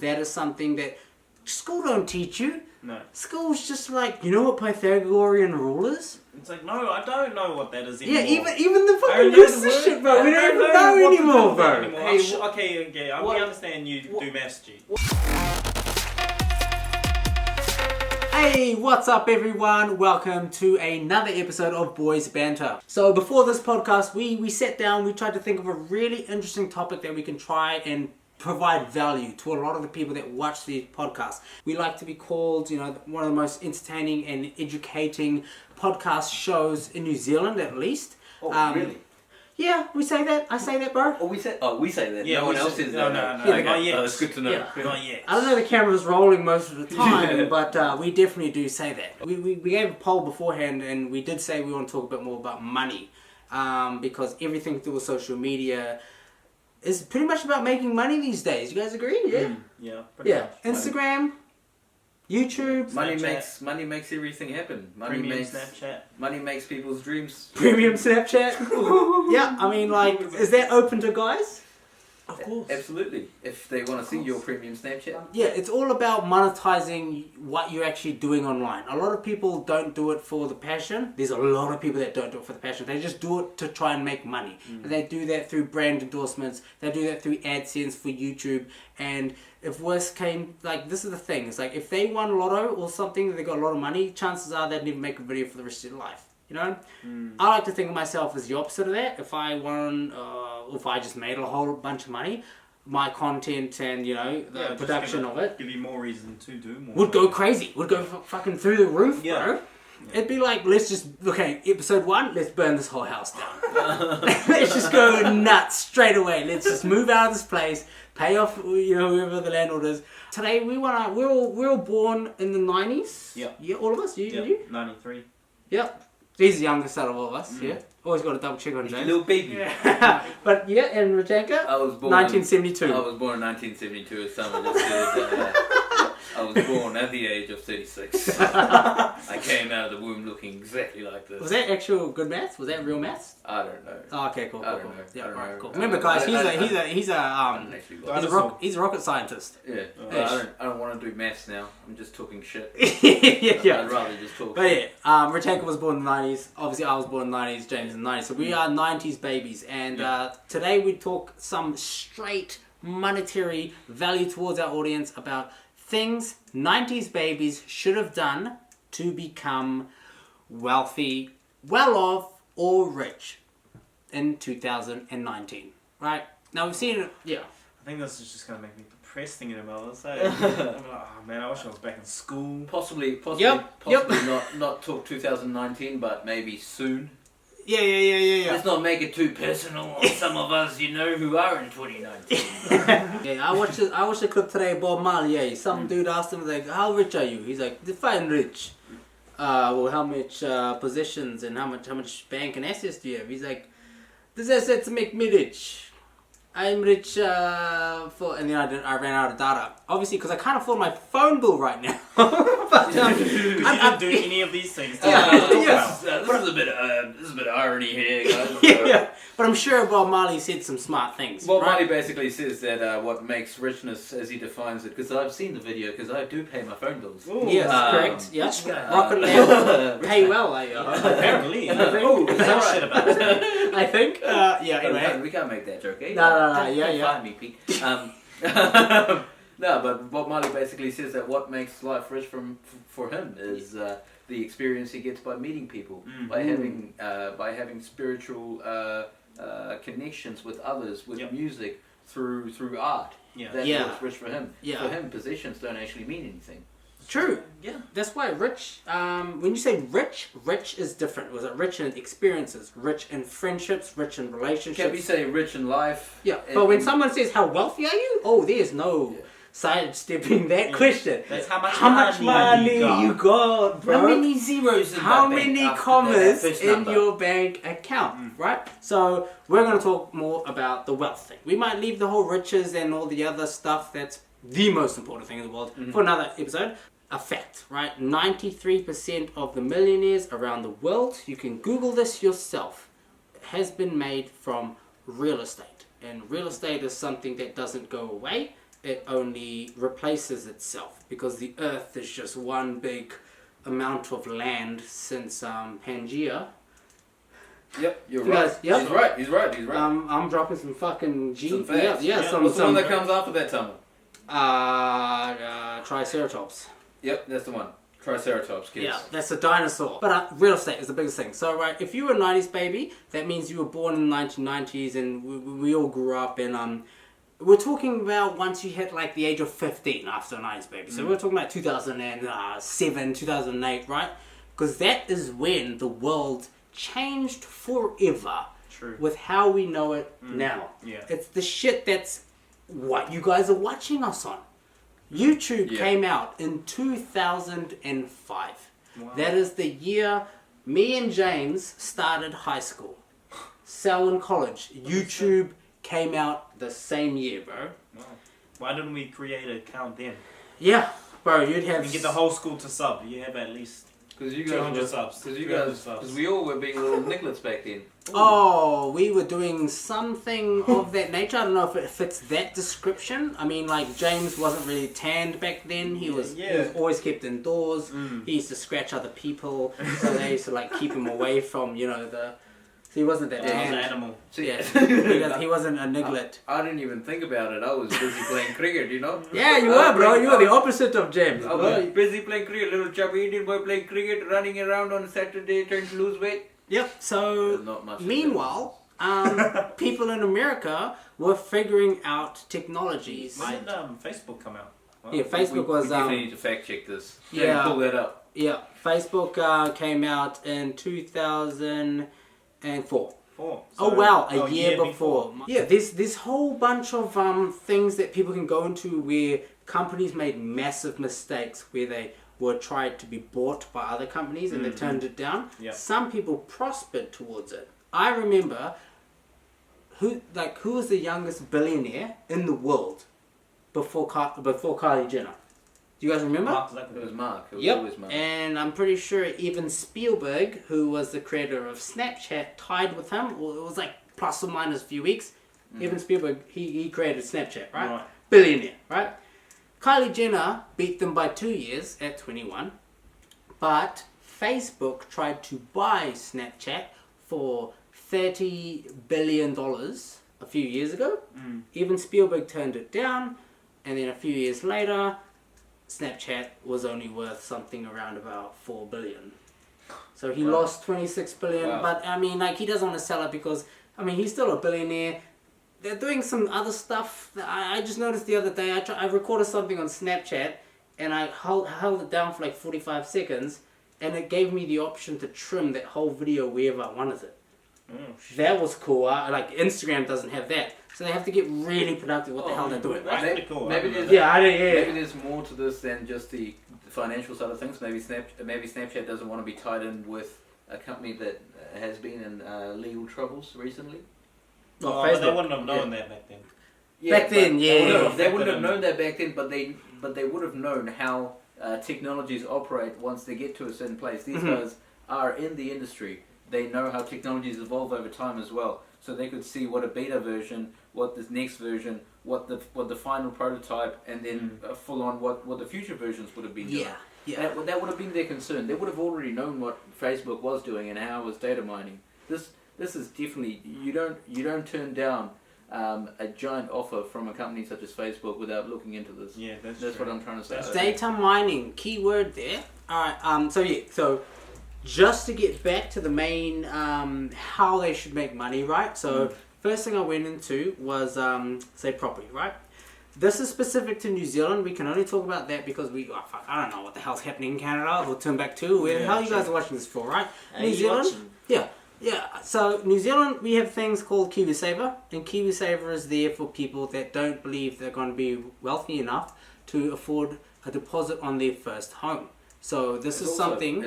That is something that school don't teach you. No. School's just like, you know what Pythagorean rule is? It's like, no, I don't know what that is anymore. Yeah, even the fucking useless shit, bro. We don't even know anymore, bro. Hey, okay, we understand you do maths, G. Hey, what's up everyone? Welcome to another episode of Boys Banter. So before this podcast, we sat down, we tried to think of a really interesting topic that we can try and provide value to a lot of the people that watch these podcasts. We like to be called, one of the most entertaining and educating podcast shows in New Zealand, at least. Oh, really? Yeah, we say that. I say that, bro. We say that. Yeah, no one else says that. No. Yeah, Not yet. That's good to know. Yeah. Not yet. I don't know, the camera's rolling most of the time, but we definitely do say that. We gave a poll beforehand, and we did say we want to talk a bit more about money, because everything to do with social media is pretty much about making money these days. You guys agree? Yeah. Yeah. Yeah. Instagram, YouTube, Money makes everything happen. Premium Snapchat. Money makes people's dreams. premium Snapchat. Yeah, I mean, like, is that open to guys? Of course. Absolutely. If they want to see your premium Snapchat. Yeah, it's all about monetizing what you're actually doing online. A lot of people don't do it for the passion. There's a lot of people that don't do it for the passion. They just do it to try and make money. And they do that through brand endorsements. They do that through AdSense for YouTube. And if worse came, like, this is the thing. It's like, if they won lotto or something, they got a lot of money, chances are they'd never make a video for the rest of their life. You know? I like to think of myself as the opposite of that. If I won, if I just made a whole bunch of money, my content and, the production of it give you more reason to do more. would go crazy. Would go fucking through the roof, bro. Yeah. It'd be like, episode 1, let's burn this whole house down. Let's just go nuts straight away. Let's just move out of this place, pay off, whoever the landlord is. Today, we're all born in the 90's. Yeah. Yeah, all of us? You? 93. Yep. He's the youngest out of all of us, yeah. Always got to double check on James. Little baby. Yeah. But yeah, and Rajanka? I was born 1972. I was born in 1972, as someone just said. I was born at the age of 36. I came out of the womb looking exactly like this. Was that actual good maths? Was that real maths? I don't know. Oh, okay, cool. I don't know. Yeah, I don't right, know. cool. Remember, guys, he's a rocket scientist. Yeah. I don't want to do maths now. I'm just talking shit. yeah. I'd rather just talk. But yeah, Rajanka was born in the 90's. Obviously, I was born in the 90's. James in the 90's. So we are 90's babies. And today we talk some straight monetary value towards our audience about things 90's babies should have done to become wealthy, well off, or rich in 2019. Right? Now we've seen it, yeah. I think this is just going to make me depressed thinking about this. I'm like, oh man, I wish I was back in school. Possibly Yep. not talk 2019, but maybe soon. Yeah. Let's not make it too personal on some of us, who are in 2019. Yeah, I watched a clip today, Bob Marley. Some dude asked him, like, how rich are you? He's like, define rich. Well, how much possessions and how much bank and assets do you have? He's like, this assets make me rich. I'm rich and then I ran out of data. Obviously, because I can't afford my phone bill right now. But you didn't do any of these things. This is a bit of irony here, guys. Yeah. But I'm sure Bob Marley said some smart things. Bob Marley basically says that what makes richness, as he defines it, because I've seen the video, because I do pay my phone bills. Ooh. Yes, correct. Yeah. Rich guy. Rocket Man. Pay well, Apparently. Oh, is that shit about it. I think. Anyway. We can't make that joke, eh? No. Yeah. Find me, Pete. No, but Bob Marley basically says that what makes life rich for him is the experience he gets by meeting people, by having spiritual connections with others, with music, through art. Yeah. That's what's rich for him. Yeah. For him, possessions don't actually mean anything. True. Yeah. That's why rich, when you say rich is different. Was it rich in experiences, rich in friendships, rich in relationships? Can we say rich in life? Yeah. But when someone says, how wealthy are you? Oh, there's no sidestepping that question. That's how much money you got, bro. How many zeros in How my bank many after commas that first in number? your bank account, right? So we're going to talk more about the wealth thing. We might leave the whole riches and all the other stuff that's the most important thing in the world for another episode. A fact, right? 93% of the millionaires around the world, you can Google this yourself, has been made from real estate. And real estate is something that doesn't go away. it only replaces itself because the Earth is just one big amount of land since Pangea. Yep, you're You right. guys- yep. He's right. I'm dropping some fucking G. Some facts. Some What's the one that comes after that, Tama? Triceratops. Yep, that's the one. Triceratops, kids. Yeah, that's a dinosaur. But real estate is the biggest thing. So, right, if you were a 90s baby, that means you were born in the 1990s and we all grew up in, we're talking about once you hit like the age of 15 after a 90s baby. So we're talking about 2007, 2008, right? Because that is when the world changed forever. True. With how we know it now. Yeah. It's the shit that's what you guys are watching us on. YouTube came out in 2005. Wow. That is the year me and James started high school. Sal in college. YouTube came out the same year, bro. Wow. Why didn't we create an account then? Yeah, bro, you'd have... We get the whole school to sub. You have at least Because you 200 guys, subs. because we all were being little Nicholas back then. Oh, we were doing something of that nature. I don't know if it fits that description. I mean, like, James wasn't really tanned back then. He was always kept indoors. He used to scratch other people. So they used to, like, keep him away from, you know, the... So he wasn't that He was an tanned. animal. See, Yeah, he wasn't a niglet. I didn't even think about it. I was busy playing cricket, you know? Yeah, you were, bro. You were the opposite of James. I was busy playing cricket. Little chubby Indian boy playing cricket, running around on Saturday trying to lose weight. Yep, so... There's not much. Meanwhile, people in America were figuring out technologies. When did Facebook come out? Wow. Yeah, Facebook was... We definitely need to fact check this. Yeah. Pull that up. Yeah, Facebook came out in 2004. So, A year before. Yeah, there's this whole bunch of things that people can go into where companies made massive mistakes where they were tried to be bought by other companies and they turned it down. Yep. Some people prospered towards it. I remember who was the youngest billionaire in the world before Kylie Jenner? Do you guys remember? It was Mark. It was Yep, always Mark. and I'm pretty sure even Spielberg, who was the creator of Snapchat, tied with him. Well, it was like plus or minus a few weeks. Even Spielberg, he created Snapchat, right? Billionaire, right? Kylie Jenner beat them by 2 years at 21. But Facebook tried to buy Snapchat for $30 billion a few years ago. Even Spielberg turned it down. And then a few years later... Snapchat was only worth something around about 4 billion. So he lost 26 billion, but I mean, like, he doesn't want to sell it because, I mean, he's still a billionaire. They're doing some other stuff. That I just noticed the other day, I recorded something on Snapchat and I held it down for like 45 seconds and it gave me the option to trim that whole video wherever I wanted it. That was cool. Like, Instagram doesn't have that. So they have to get really productive what the hell they're doing, right? That's pretty cool. Maybe there's Maybe there's more to this than just the financial side of things. Maybe Snapchat doesn't want to be tied in with a company that has been in legal troubles recently. Well, but they wouldn't have known that back then. Back then, They wouldn't have known that back then, but they would have known how technologies operate once they get to a certain place. These guys are in the industry. They know how technologies evolve over time as well. So they could see what a beta version, what this next version, what the final prototype, and then full on what the future versions would have been doing. That would have been their concern. They would have already known what Facebook was doing and how it was data mining. This is definitely, you don't turn down a giant offer from a company such as Facebook without looking into this. Yeah, that's what I'm trying to say. Data mining, keyword there. Alright, so just to get back to the main, how they should make money, right? So first thing I went into was, say, property, right? This is specific to New Zealand. We can only talk about that because I don't know what the hell's happening in Canada. We'll turn back to where the hell you guys are watching this for, right? New Zealand? Yeah. So New Zealand, we have things called KiwiSaver, and KiwiSaver is there for people that don't believe they're going to be wealthy enough to afford a deposit on their first home. So it's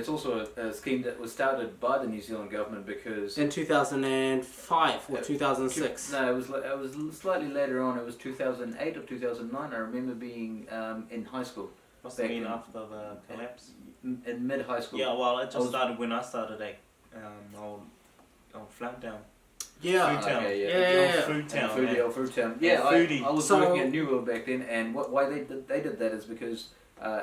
also a scheme that was started by the New Zealand government because in 2005 or 2006. No, it was slightly later on. It was 2008 or 2009. I remember being in high school. Must have been after the collapse. In mid high school. Yeah, well, it just started when I started old Flatdown. Yeah. Food town. Okay, Yeah. The old food town. Food, man. Food town. And Yeah, foodie. I was So- working at New World back then, and why they did that is because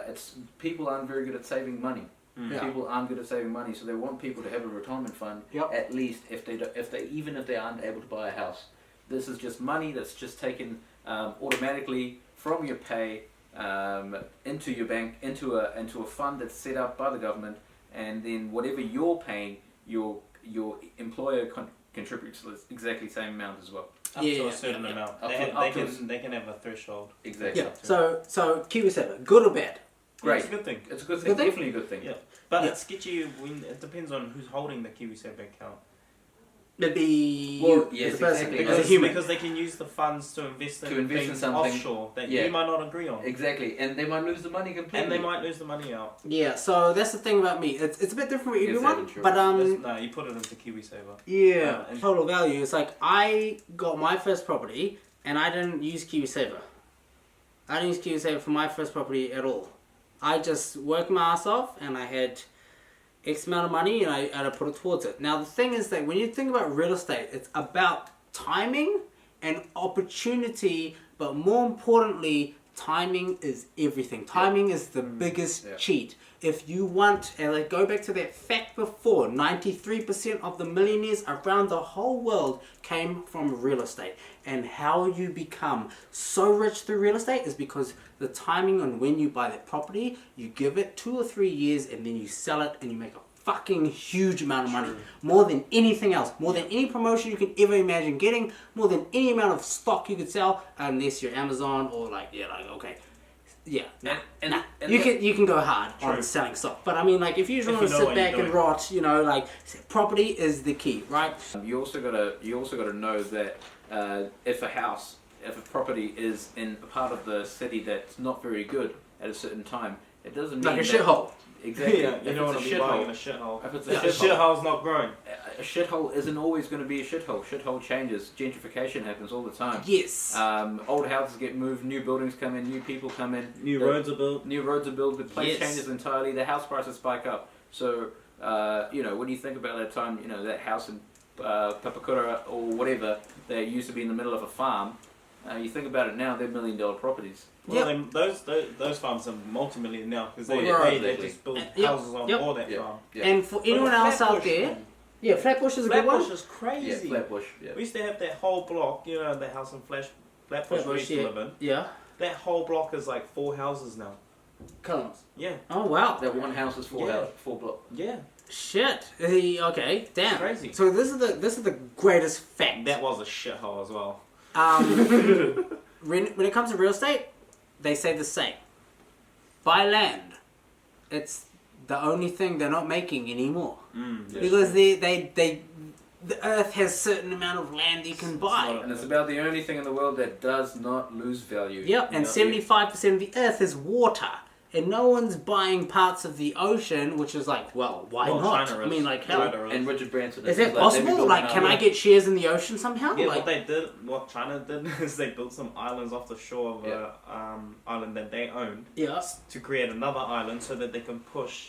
it's people aren't very good at saving money. Yeah. People aren't good at saving money, so they want people to have a retirement fund. Yep. At least if they aren't able to buy a house, this is just money that's just taken automatically from your pay into your bank into a fund that's set up by the government, and then whatever you're paying, your employer contributes exactly the same amount as well. Up to Yeah, a certain yeah, amount. Up They, to- have, up they, to can, they can have a threshold. Exactly. Yeah. So KiwiSaver, good or bad? Great. It's a good thing. It's a good thing. Good thing? Definitely a good thing. Yeah. But Yeah. it's sketchy when it depends on who's holding the KiwiSaver account. It'd be Well, you yes, as a person, exactly. as a Because, human. because they can use the funds to invest in To invest in things something. offshore that Yeah. you might not agree on. Exactly, and they might lose the money completely. And they might lose the money out. Yeah, so that's the thing about me. It's a bit different for Yes, everyone, Evan, sure. but No, you put it into KiwiSaver. yeah, and- total value. It's like I got my first property and I didn't use KiwiSaver. I didn't use KiwiSaver for my first property at all. I just worked my ass off and I had X amount of money and I put it towards it. Now the thing is that when you think about real estate, it's about timing and opportunity, but more importantly, timing is everything. Timing is the biggest Yeah. cheat. If you want, and I go back to that fact before, 93% of the millionaires around the whole world came from real estate. And how you become so rich through real estate is because the timing on when you buy that property, you give it 2 or 3 years and then you sell it and you make a fucking huge amount of money. More than anything else. More than any promotion you can ever imagine getting. More than any amount of stock you could sell, unless you're Amazon or okay. Yeah, And you can go hard on True. selling stock, but I mean, like, if you just If want you to know sit what you're back and doing. rot, like, property is the key, right? You also gotta know that if a property is in a part of the city that's not very good at a certain time, it doesn't mean Like a that- shithole. Exactly. Yeah, you If don't it's want a to be buying in a shithole, shithole. if it's If a the shithole, shithole's not growing. a shithole isn't always going to be a shithole. Shithole changes. Gentrification happens all the time. Yes. Old houses get moved, new buildings come in, new people come in, New the- roads are built. New roads are built, the place Yes. changes entirely, the house prices spike up. So, when you think about that time, that house in Papakura or whatever that used to be in the middle of a farm, you think about it now, they're $1 million properties. Well, then those farms are multi-million now because they, Well, they exactly. just build Yep, houses on yep. all that Yep. farm. Yeah. And for anyone But else out Flatbush, there, man. yeah, Flatbush is a good one. Flatbush is crazy. Yeah, Flatbush. Yeah. We used to have that whole block, the house in Flatbush we used to yeah. live in. Yeah. That whole block is like 4 houses now. Columns. Yeah, Oh, wow. That one house is four Yeah. block. yeah. Shit. Okay, damn. Crazy. So this is the greatest fact. That was a shithole as well. When it comes to real estate, they say the same. Buy land. It's the only thing they're not making anymore. Yes. Because the earth has certain amount of land you can buy. not And it's about the only thing in the world that does not lose value. Yep, and 75% of the earth is water. And no one's buying parts of the ocean, which is like, well, why Well, not? China I is. mean, like, hell. China And Richard Branson. Is they'd that be possible? building Like, an can I island. get shares in the ocean somehow? Yeah, Like, what China did is they built some islands off the shore of a island that they owned yeah. to create another island so that they can push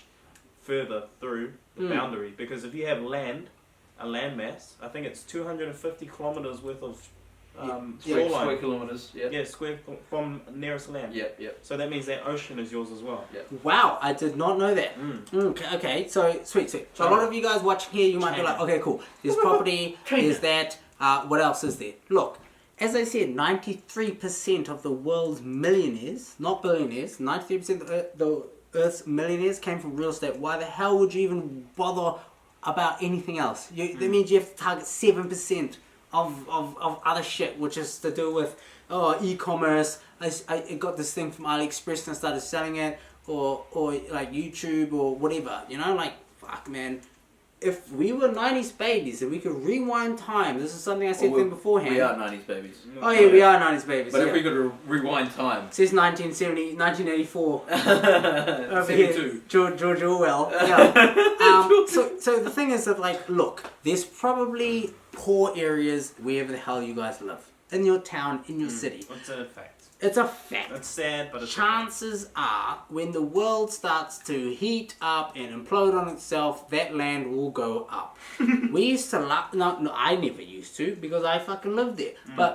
further through the boundary. Because if you have a landmass, I think it's 250 kilometers worth of Square shoreline. kilometers. Yeah. Yeah, square from nearest land. Yep. Yep. So that means that ocean is yours as well. Wow, I did not know that. Okay, so sweet. So a lot of you guys watching here, you might be like, okay, cool. There's property, there's that. What else is there? Look, as I said, 93% of the world's millionaires, not billionaires, 93% of the Earth's millionaires came from real estate. Why the hell would you even bother about anything else? That means you have to target 7% of other shit, which is to do with e-commerce. I got this thing from AliExpress and I started selling it, or like YouTube or whatever. Like, fuck, man. If we were 90s babies and we could rewind time, this is something I said to them beforehand. We are 90s babies. Oh yeah, we are 90s babies. But yeah. if we could rewind time. Since 1984. Over here, 72. George Orwell. Yeah. So the thing is that, like, look, there's probably poor areas wherever the hell you guys live. In your town, in your city. It's a fact. It's a fact. It's sad, but it's Chances are, when the world starts to heat up and implode on itself, that land will go up. We used to laugh. No, I never used to because I fucking lived there. But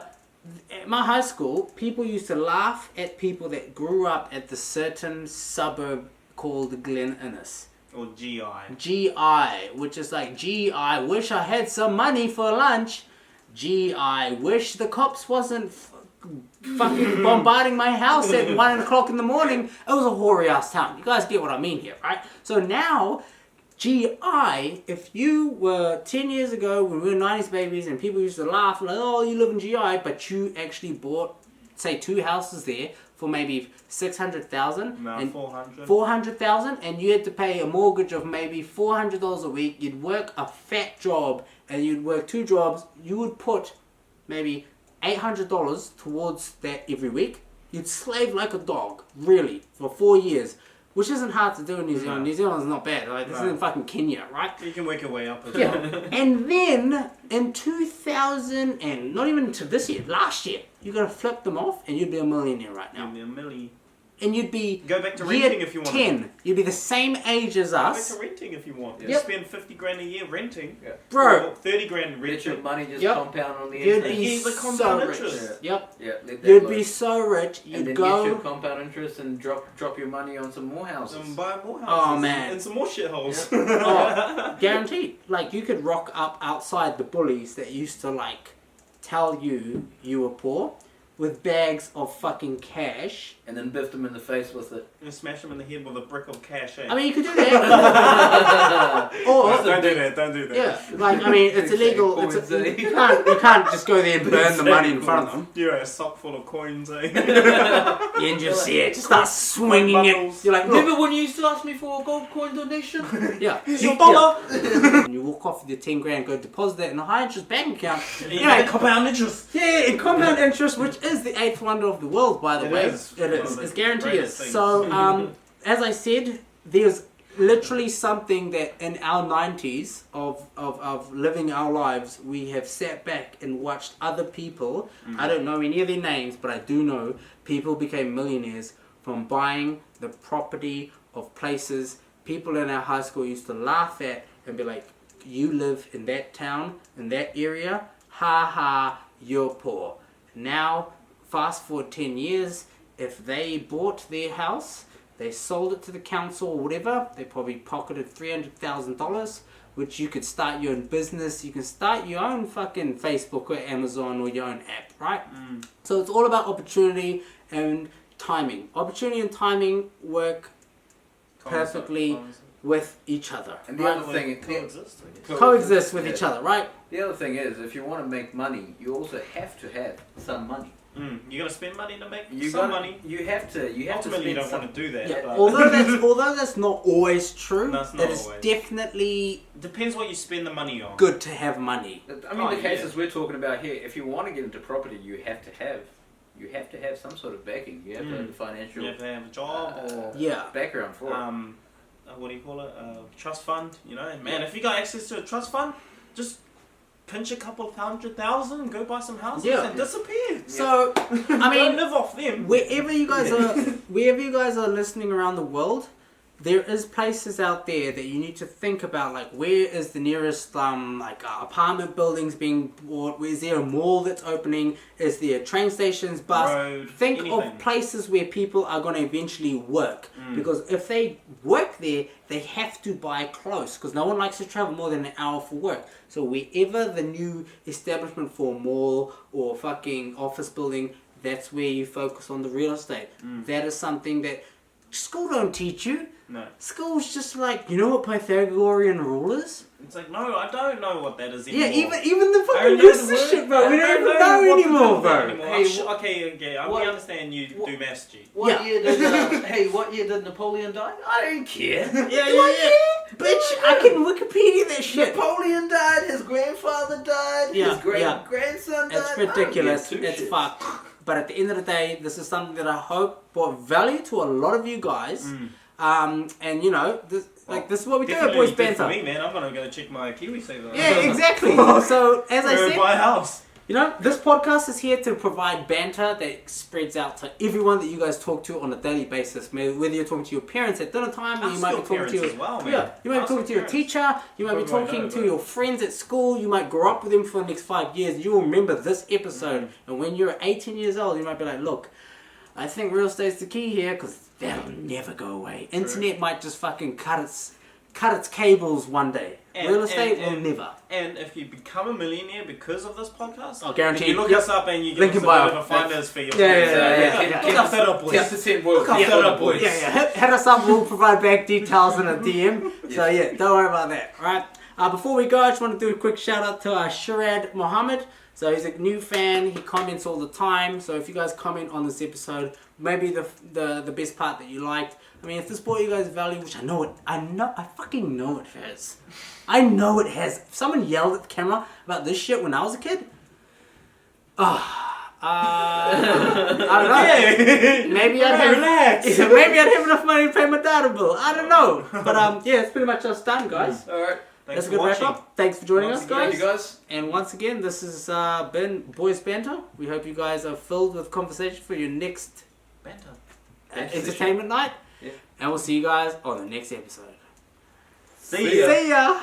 at my high school, people used to laugh at people that grew up at the certain suburb called Glen Innes. or GI. GI, which is like, gee, I wish I had some money for lunch. Gee, I wish the cops wasn't fucking bombarding my house at 1 o'clock in the morning. It was a hoary ass town. You guys get what I mean here, right? So now, GI, if you were 10 years ago when we were 90s babies and people used to laugh like, oh, you live in GI, but you actually bought, say, 2 houses there for maybe 600,000 No, and 400. 400,000, and you had to pay a mortgage of maybe $400 a week. You'd work a fat job and you'd work 2 jobs. You would put maybe $800 towards that every week. You'd slave like a dog, really, for 4 years, which isn't hard to do in New Zealand. No. New Zealand's not bad. Like, this isn't fucking Kenya, right? You can work your way up as Yeah. well. And then in 2000, and not even to this year, last year, you gotta flip them off and you'd be a millionaire right now. You'll be a milli. And you'd be Go back to year renting if you want. 10. You'd be the same age as Go back us. to renting if you want. Yep. You spend 50 grand a year renting. Yeah. Bro, Or 30 grand Let your renting. money just Yep. compound on the you'd interest. be He's the so compound rich. interest. Yep. Yeah, let that You'd load. be so rich, and you'd then get your go... compound interest and drop your money on some more houses. And buy more houses. Oh, man. And some more shitholes. Oh, guaranteed. Like, you could rock up outside the bullies that used to, like, tell you you were poor with bags of fucking cash. And then biff them in the face with it. And smash them in the head with a brick of cash, eh? I mean, you could do that. Or... don't do that, don't do that. Yeah, like, I mean, it's illegal. You can't just go there and burn the money in front of them. You're a sock full of coins, eh? You just see it, just start swinging it. Bubbles. You're like, look, Remember when you used to ask me for a gold coin donation? yeah. Here's your dollar. And you walk off with your 10 grand, go deposit that in a high interest bank account. You You know, know, compound interest. yeah, in compound interest, which is the 8th wonder of the world, by the It way. is. It One is. of the It's guaranteed is. greatest things. So, as I said, there's literally something that in our 90s of living our lives, we have sat back and watched other people. I don't know any of their names, but I do know people became millionaires from buying the property of places people in our high school used to laugh at and be like, you live in that town, in that area, ha ha, you're poor. Now, fast forward 10 years, if they bought their house, they sold it to the council or whatever, they probably pocketed $300,000, which you could start your own business, you can start your own fucking Facebook or Amazon or your own app, right? So it's all about opportunity and timing. Opportunity and timing work perfectly with each other. And the right? other thing, Coexist, I guess. Coexist with Yeah. each other, right? The other thing is, if you want to make money, you also have to have some money. You're gonna spend money to make You some gotta- money. You have to. You have Ultimately, to you spend don't some. want to do that. Yeah, But although that's not always true, No, it's not it is always. definitely depends what you spend the money on. good to have money. I mean, Oh, the cases we're talking about here. If you want to get into property, you have to have some sort of backing. You have to have the financial You have to have a job or Yeah. background for it. what do you call it? Trust fund. You know, man. If you got access to a trust fund, just pinch a couple of $100,000, go buy some houses, Yeah. and disappear. So, I Don't mean, live off them. wherever you guys are listening around the world, there is places out there that you need to think about, like where is the nearest apartment buildings being bought? Is there a mall that's opening? Is there train stations, bus? Road, Think anything. of places where people are going to eventually work, because if they work there, they have to buy close, because no one likes to travel more than an hour for work. So wherever the new establishment for a mall or fucking office building, that's where you focus on the real estate. That is something that school don't teach you. No. School's just like, you know what Pythagorean rule is? It's like, no, I don't know what that is anymore. Yeah, even the I fucking don't know the useless word. shit, bro. We don't even know what to do anymore, with that bro. anymore. Hey, Okay, what- we understand you do maths, G. What Yeah. year did what year did Napoleon die? I don't care. Yeah. Bitch, I can Wikipedia that shit. Napoleon died. His grandfather died. Yeah, his great yeah. grandson died. It's I don't ridiculous. give two It's shits. fucked. But at the end of the day, this is something that I hope brought value to a lot of you guys. And you know, this is what we do at Definitely Boys did Banter. for me, man. I'm gonna go check my KiwiSaver. Yeah, exactly. So as I Go said, buy a house. You know, this podcast is here to provide banter that spreads out to everyone that you guys talk to on a daily basis. Whether you're talking to your parents at dinner time, or you might be talking to your as well, man. yeah, you might be talking to your teacher, you might be talking to your friends at school, you might grow up with them for the next 5 years. You will remember this episode, and when you're 18 years old, you might be like, look, I think real estate's the key here because that'll never go away. True. Internet might just fucking cut its cables one day. Real estate will never. And if you become a millionaire because of this podcast, I'll guarantee you look us up and you get us a bit of a finder's fee. Look us up, boys. 10% boys. Look up, boys. Yeah. Hit us up. We'll provide bank details in a DM. So yeah, don't worry about that. All right. Before we go, I just want to do a quick shout out to Shirad Mohammed. So he's a new fan. He comments all the time. So if you guys comment on this episode, maybe the best part that you liked. I mean, if this brought you guys value, which I fucking know it has. I know it has. If someone yelled at the camera about this shit when I was a kid, I don't know. Maybe I'd have enough money to pay my data bill. I don't know. But yeah, it's pretty much us done, guys. All right. That's a good wrap up. Thanks for joining us, guys. Thank you, guys. And once again, this has been Boys Banter. We hope you guys are filled with conversation for your next Banter. entertainment night. Yeah. And we'll see you guys on the next episode. See ya. See ya.